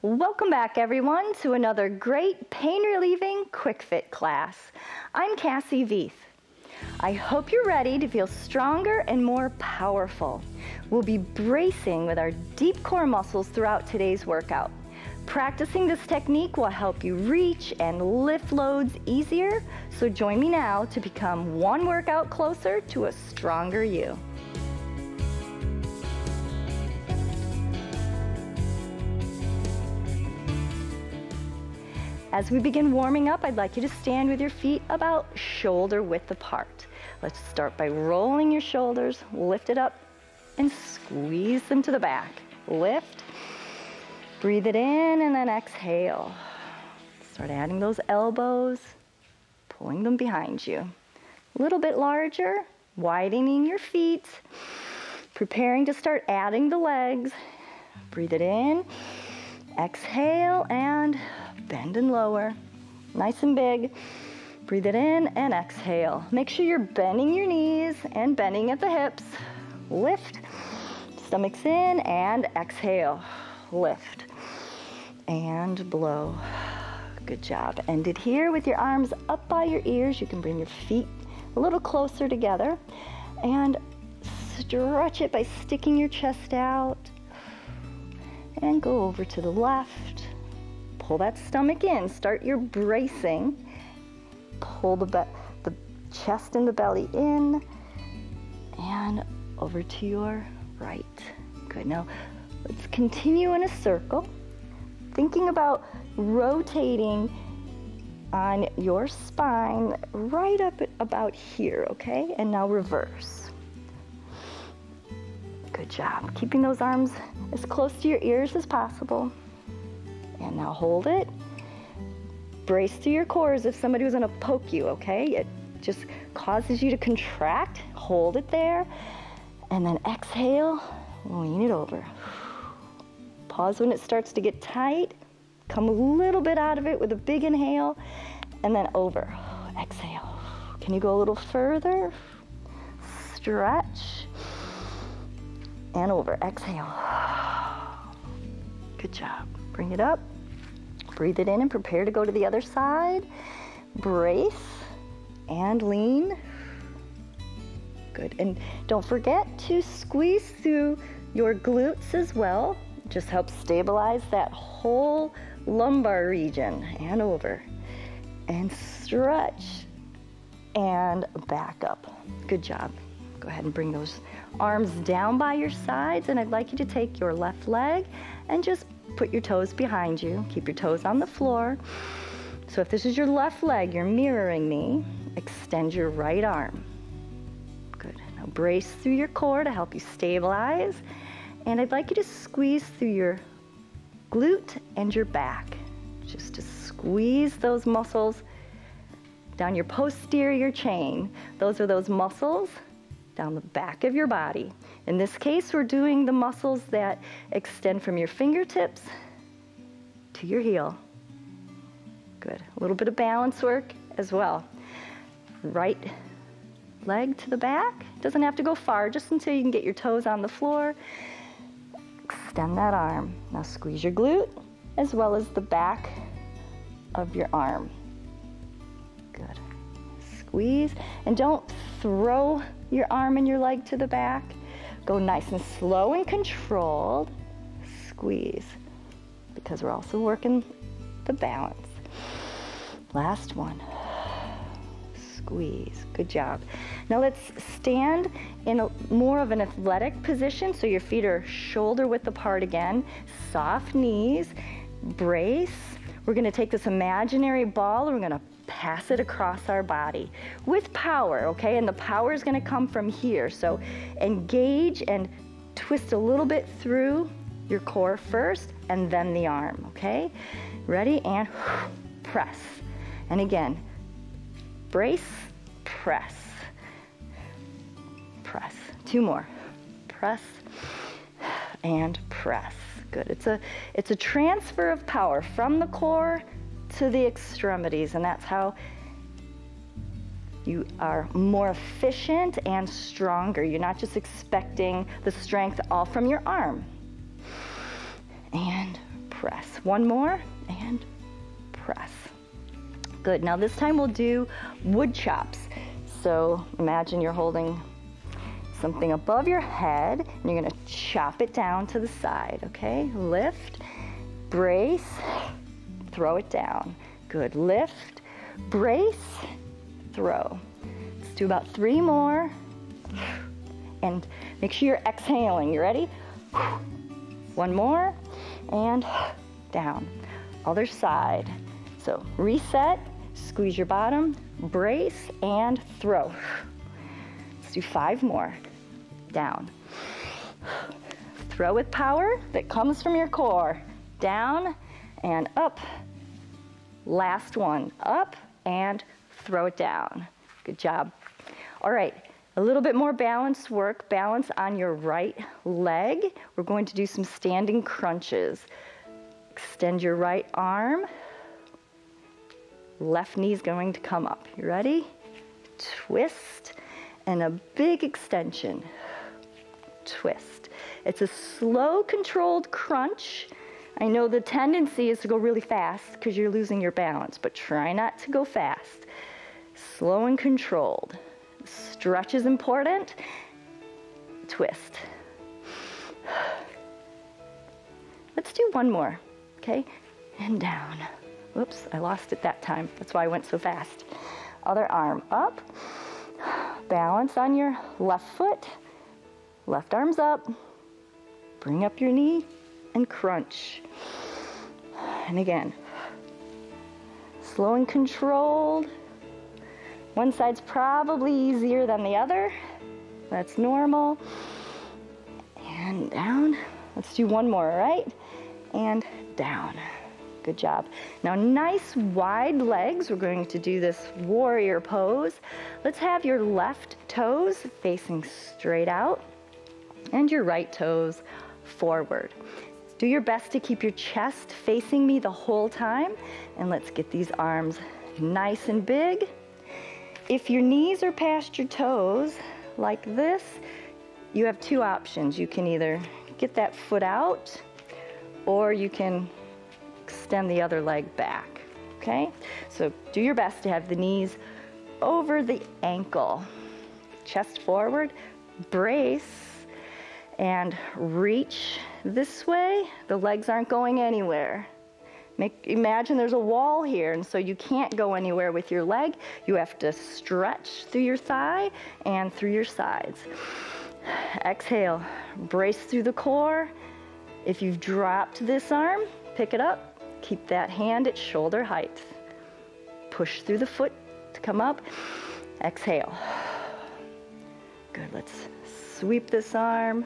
Welcome back, everyone, to another great pain-relieving Quick Fit class. I'm Cassie Veith. I hope you're ready to feel stronger and more powerful. We'll be bracing with our deep core muscles throughout today's workout. Practicing this technique will help you reach and lift loads easier, so join me now to become one workout closer to a stronger you. As we begin warming up, I'd like you to stand with your feet about shoulder width apart. Let's start by rolling your shoulders, lift it up, and squeeze them to the back. Lift, breathe it in, and then exhale. Start adding those elbows, pulling them behind you. A little bit larger, widening your feet, preparing to start adding the legs. Breathe it in, exhale, and bend and lower, nice and big. Breathe it in and exhale. Make sure you're bending your knees and bending at the hips. Lift, stomach's in, and exhale. Lift and blow. Good job. End it here with your arms up by your ears. You can bring your feet a little closer together and stretch it by sticking your chest out. And go over to the left. Pull that stomach in. Start your bracing. Pull the chest and the belly in. And over to your right. Good. Now, let's continue in a circle. Thinking about rotating on your spine right up at about here, okay? And now reverse. Good job. Keeping those arms as close to your ears as possible. And now hold it. Brace through your core as if somebody was going to poke you, okay? It just causes you to contract. Hold it there. And then exhale, lean it over. Pause when it starts to get tight. Come a little bit out of it with a big inhale. And then over. Exhale. Can you go a little further? Stretch. And over. Exhale. Good job. Bring it up. Breathe it in and prepare to go to the other side. Brace and lean. Good. And don't forget to squeeze through your glutes as well. Just helps stabilize that whole lumbar region. And over. And stretch. And back up. Good job. Go ahead and bring those arms down by your sides. And I'd like you to take your left leg and just put your toes behind you. Keep your toes on the floor. So if this is your left leg, you're mirroring me. Extend your right arm. Good. Now brace through your core to help you stabilize. And I'd like you to squeeze through your glute and your back. Just to squeeze those muscles down your posterior chain. Those are those muscles down the back of your body. In this case, we're doing the muscles that extend from your fingertips to your heel. Good. A little bit of balance work as well. Right leg to the back. Doesn't have to go far, just until you can get your toes on the floor. Extend that arm. Now squeeze your glute as well as the back of your arm. Good. Squeeze. And don't throw your arm and your leg to the back. Go nice and slow and controlled. Squeeze, because we're also working the balance. Last one. Squeeze. Good job. Now let's stand in more of an athletic position, so your feet are shoulder width apart again. Soft knees. Brace. We're going to take this imaginary ball and we're going to pass it across our body with power, okay? And the power is going to come from here. So engage and twist a little bit through your core first and then the arm, okay? Ready? And press. And again, brace, press, press. Two more. Press and press. Good. It's a transfer of power from the core to the extremities, and that's how you are more efficient and stronger. You're not just expecting the strength all from your arm. And press. One more, and press. Good, now this time we'll do wood chops. So imagine you're holding something above your head, and you're gonna chop it down to the side, okay? Lift, brace, throw it down. Good, lift, brace, throw. Let's do about 3 more. And make sure you're exhaling, you ready? 1 more, and down. Other side. So reset, squeeze your bottom, brace, and throw. Let's do 5 more. Down. Throw with power that comes from your core. Down and up. Last one. Up and throw it down. Good job. All right, a little bit more balance work. Balance on your right leg. We're going to do some standing crunches. Extend your right arm. Left knee's going to come up. You ready? Twist and a big extension. Twist. It's a slow, controlled crunch. I know the tendency is to go really fast because you're losing your balance, but try not to go fast. Slow and controlled. Stretch is important. Twist. Let's do 1 more, okay? And down. Whoops, I lost it that time. That's why I went so fast. Other arm up. Balance on your left foot. Left arm's up. Bring up your knee and crunch. And again. Slow and controlled. One side's probably easier than the other. That's normal. And down. Let's do 1 more, right? And down. Good job. Now, nice wide legs. We're going to do this warrior pose. Let's have your left toes facing straight out and your right toes forward. Do your best to keep your chest facing me the whole time. And let's get these arms nice and big. If your knees are past your toes, like this, you have 2 options. You can either get that foot out, or you can extend the other leg back, okay? So do your best to have the knees over the ankle. Chest forward, brace, and reach this way. The legs aren't going anywhere. Imagine there's a wall here, and so you can't go anywhere with your leg. You have to stretch through your thigh and through your sides. Exhale, brace through the core. If you've dropped this arm, pick it up. Keep that hand at shoulder height. Push through the foot to come up. Exhale. Good, let's sweep this arm.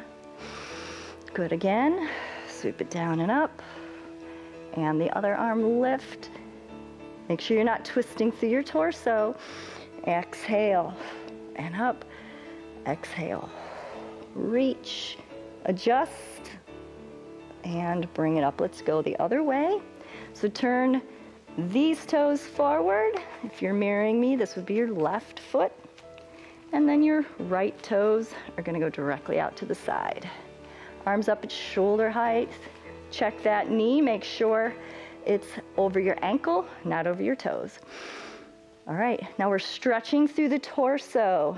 Good again. Sweep it down and up. And the other arm lift. Make sure you're not twisting through your torso. Exhale and up. Exhale. Reach, adjust, and bring it up. Let's go the other way. So turn these toes forward. If you're mirroring me, this would be your left foot. And then your right toes are gonna go directly out to the side. Arms up at shoulder height. Check that knee, make sure it's over your ankle, not over your toes. All right, now we're stretching through the torso.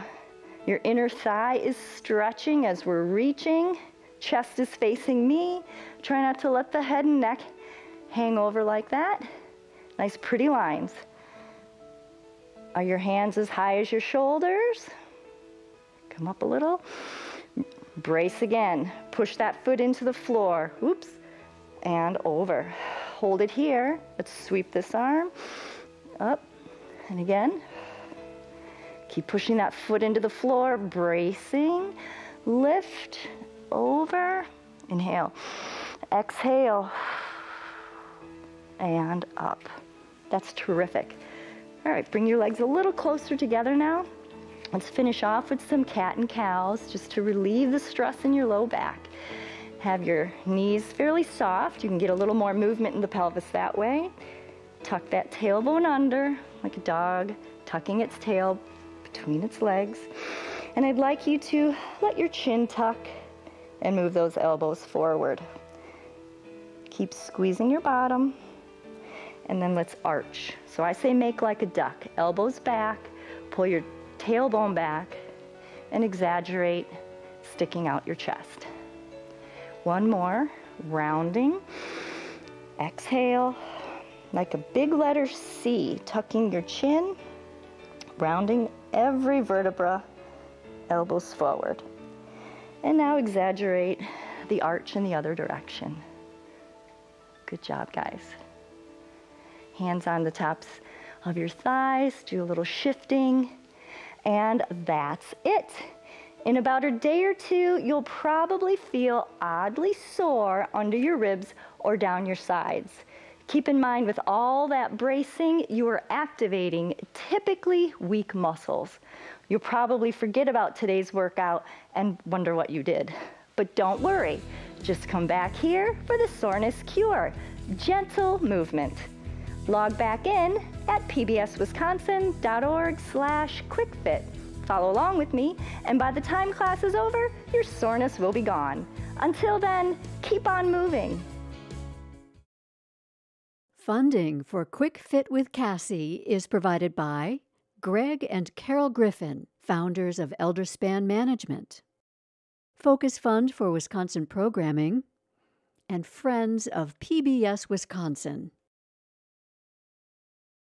Your inner thigh is stretching as we're reaching. Chest is facing me. Try not to let the head and neck hang over like that. Nice pretty lines. Are your hands as high as your shoulders? Come up a little. Brace again. Push that foot into the floor. Oops. And over. Hold it here. Let's sweep this arm up. And again. Keep pushing that foot into the floor. Bracing. Lift. Over. Inhale. Exhale. And up. That's terrific. All right, bring your legs a little closer together now. Let's finish off with some cat and cows just to relieve the stress in your low back. Have your knees fairly soft. You can get a little more movement in the pelvis that way. Tuck that tailbone under like a dog, tucking its tail between its legs. And I'd like you to let your chin tuck and move those elbows forward. Keep squeezing your bottom, and then let's arch. So I say make like a duck. Elbows back, pull your tailbone back, and exaggerate, sticking out your chest. One more, rounding. Exhale, like a big letter C, tucking your chin, rounding every vertebra, elbows forward. And now exaggerate the arch in the other direction. Good job, guys. Hands on the tops of your thighs, do a little shifting, and that's it. In about a day or two, you'll probably feel oddly sore under your ribs or down your sides. Keep in mind, with all that bracing, you are activating typically weak muscles. You'll probably forget about today's workout and wonder what you did. But don't worry, just come back here for the soreness cure. Gentle movement. Log back in at pbswisconsin.org/quickfit. Follow along with me, and by the time class is over, your soreness will be gone. Until then, keep on moving. Funding for Quick Fit with Cassie is provided by Greg and Carol Griffin, founders of Elderspan Management, Focus Fund for Wisconsin Programming, and Friends of PBS Wisconsin.